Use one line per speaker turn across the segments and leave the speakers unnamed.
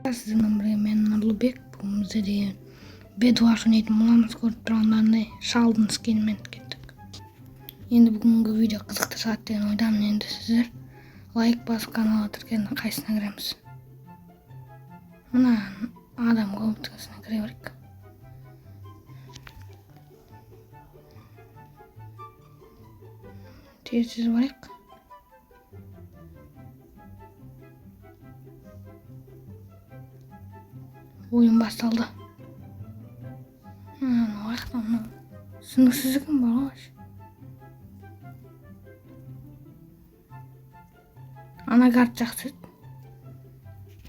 Сіздермен бірге мен Нұрлыбек. Бүгін бізде деген бедуаш ойнайтын боламыз. Көріп тұрғандарындай шалдың скинімен кеттік. Енді бүгінгі видео қызықты шығады деген ойдамын. Енді сіздер лайк басып каналға тіркеліңдер, қайсысына кіреміз. Мына адам көптігісіне кіре берейік. Тез барайық. Oyun басталды. Sınırsızlıkım var hoş. Ana kart жақсы.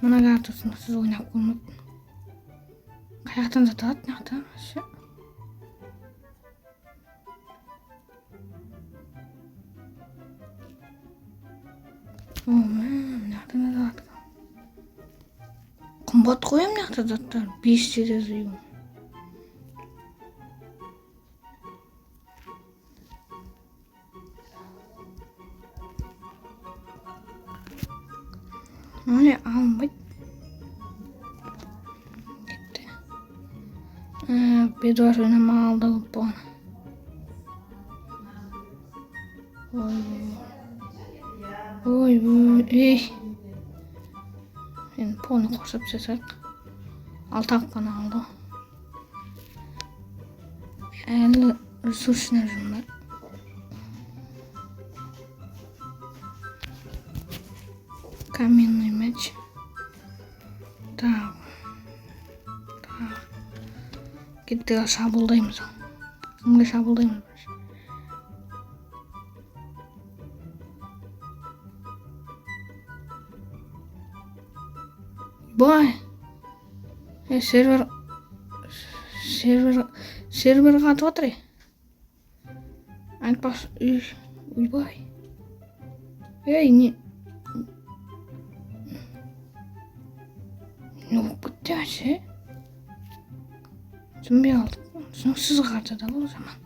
Мына карты сынықсыз ойнап көрмеппін. Қаяқтан жатады, мынаяқтан. Мынаяқтан жатады. Қымбат қоям мынаяқта заттар. 5 жазıyor. Öyle almayın. Gitti. Bir duvar önüme aldı bu. Oy. Şimdi ponu koşup sesek. Altak bana aldı. 50 resurs enerjim var. Каменный мяч. Так. Кетті шабуылдаймыз. Кімге шабуылдаймыз? Бай. Сервер қатып отыр. Айтпас. Бай. Не болып кетті әше. Түсінбей алдық. Түсініксіз қартады ол жаман.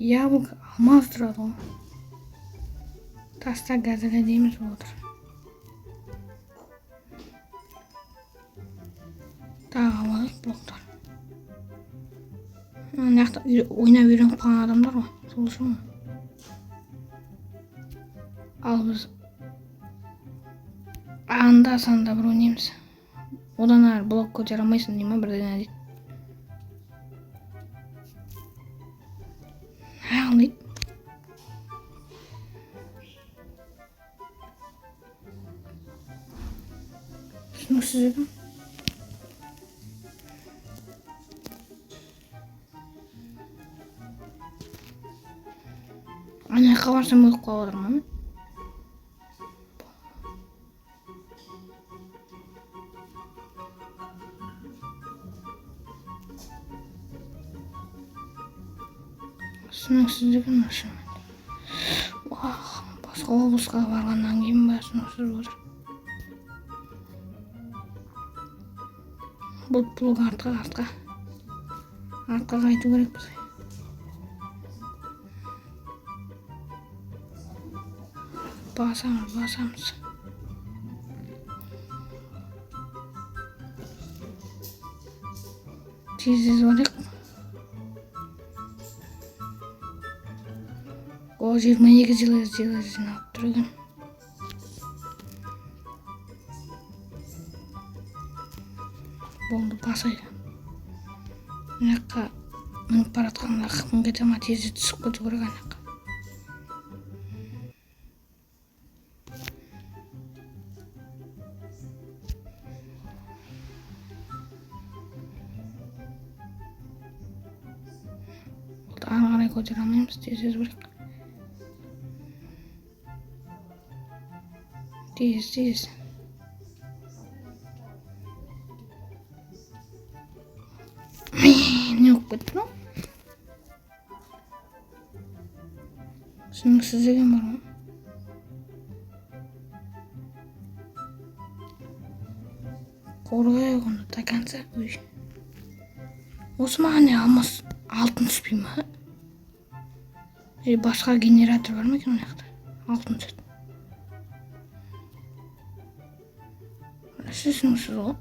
Яблоко алмаз тұрады ғой. Таста газеле дейміз отыр. Тағы алайық блоктар. Мынақты ойнап үйреніп қалған адамдар ғой. Сол үшін. Ал біз анда-санда бір ойнаймыз. Одан әрі блок көтере алмайсың дейма бірдеңе дейді. Дейді. Түсініксіз едім. Ана барсам өліп қалып отырмын. Түсініксіздігін ашамын. Басқа облысқа барғаннан кейін ба түсініксіз отыр. Бұл артқа қайту керек бізге. Басамыз. Тез барайық. О, 22 жылы жинап тұрған. Болды, басайды. Мынаққа мініп баратқанда қықпын кете ма, тезі түсіп кету керек анаққа. Ары қарай көтере алмаймыз, тез барайық. Тез. Не болып кетті ма? Түсініксіз деген бар ма? Қорғайық оны до конца. Осы маған не алмас алтын түспей ма? Или басқа генератор бар ма екен ол жақта? Алтын түседі. Түсініксіз ғой.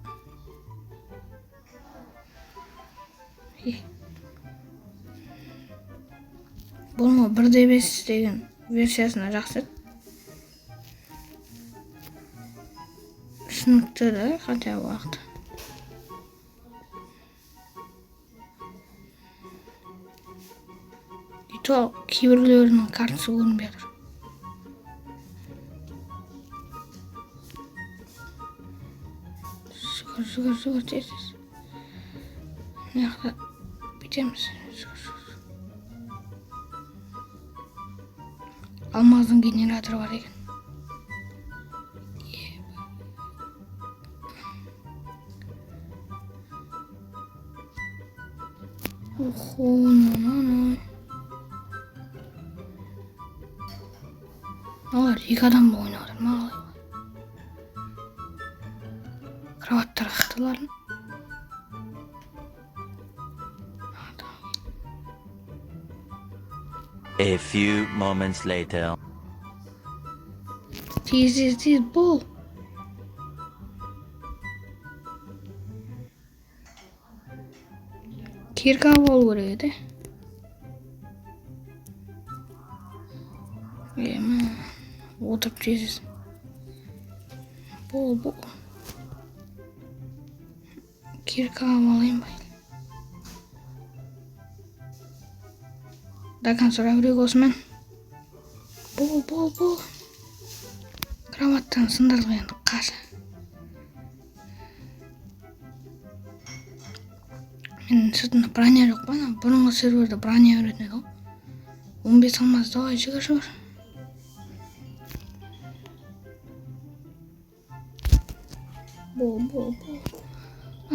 Бұның 1.5 деген версиясына жақсы. Түсінікті де қате уақыт. И то кейбіреулерінің картасы көрінбей жатыр. Жүгір, тез. Мына бүйтеміз. Алмаздың генераторы бар екен. Охо, Олар 2 адам ойнап отыр, маған. Кроваттар қақтыларын.
A few moments later.
Tez, бол. Кирка болу керек еді. Отырып тез. Бол. Кирка алайын бай. Дакан сұрақ үрек осымен. Бол. Кроваттан сындырды енді қашы. Мен сыртында броня жоқ па? Бұрынғы серверде броня өретін еді ғой. 15 алмаз, давай жүгір. Бол.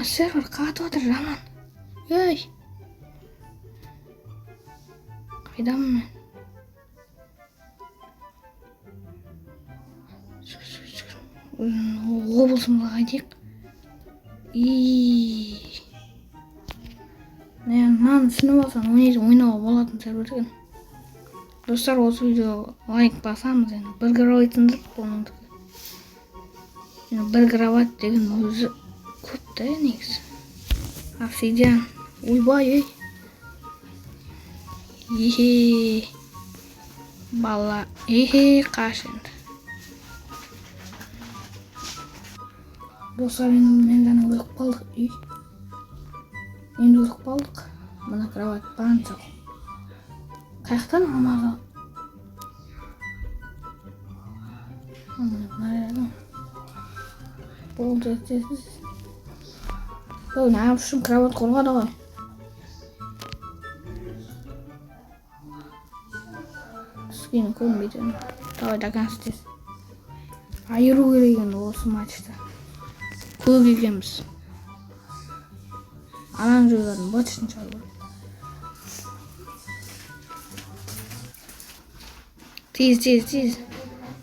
Сервер қатып отыр, жаман. Ей! Қайдамын мен? Облысымызға қайтайық. Мынаны түсініп алсаң, ойнауға болатын сервер екен. Достар, осы видео лайк басамыз енді. Бір кроватындық болмадық. Бір кроват деген өзі көп та негізі. Обсидиан. Ойбай, бала, қаш енді. Достар, мен ғана өліп қалдық. Енді өліп қалдық. Мына кроват банша. Қаяқтан алмады. Болды, тез. Неғып үшін кроват қорғады ғой. Скені көрінбейді. Давай дакансы тез. Айыру керек енді осы матчта. Көк екенбіз. Оранжевыйлардың батышын шығару керек. Тез.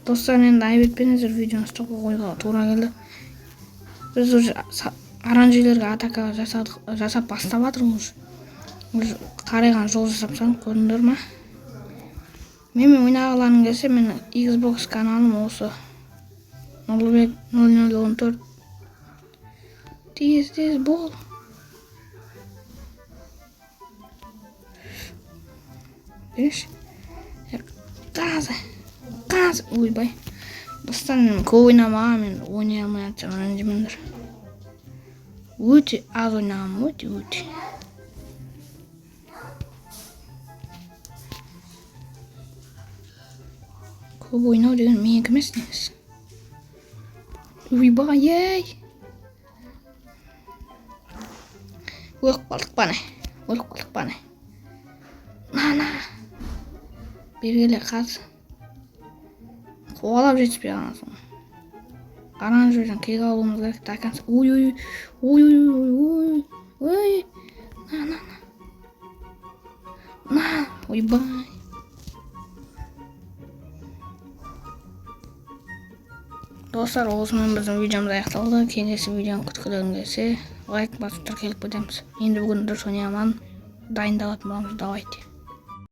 Достар, енді айбетпеніздер видеоны стоққа қойға тура келді. Біз уже оранжевыйларға атака жасап бастап жатырмыз. Уже қарайған жол жасап саңыз көрдіңдер ма? Менімен ойнағыларың келсе, менің Xbox каналым осы 0014. Тез, бол. Береш? Қазы. Ойбай. Достар, мен көп ойнамаға, мен ойнай алмай атсам ренжімеңдер. Өте аз ойнағам, өте. Көп ойнау деген менікі емес негізі. Ойбай, ей! Өліп қалдық па не? На. Бергеле қаз. Қуалап жетіспей қаласың. Оранжевыйдан кек алуымыз керек. Дакансы. Ой. На. Ойбай. Достар, осымен біздің видеомыз аяқталды. Келесі видеоны күткілерің келсе, лайк басып тіркеліп кетеміз. Енді бүгін дұрыс ойнай алмадым. Дайындалатын боламыз, давайте.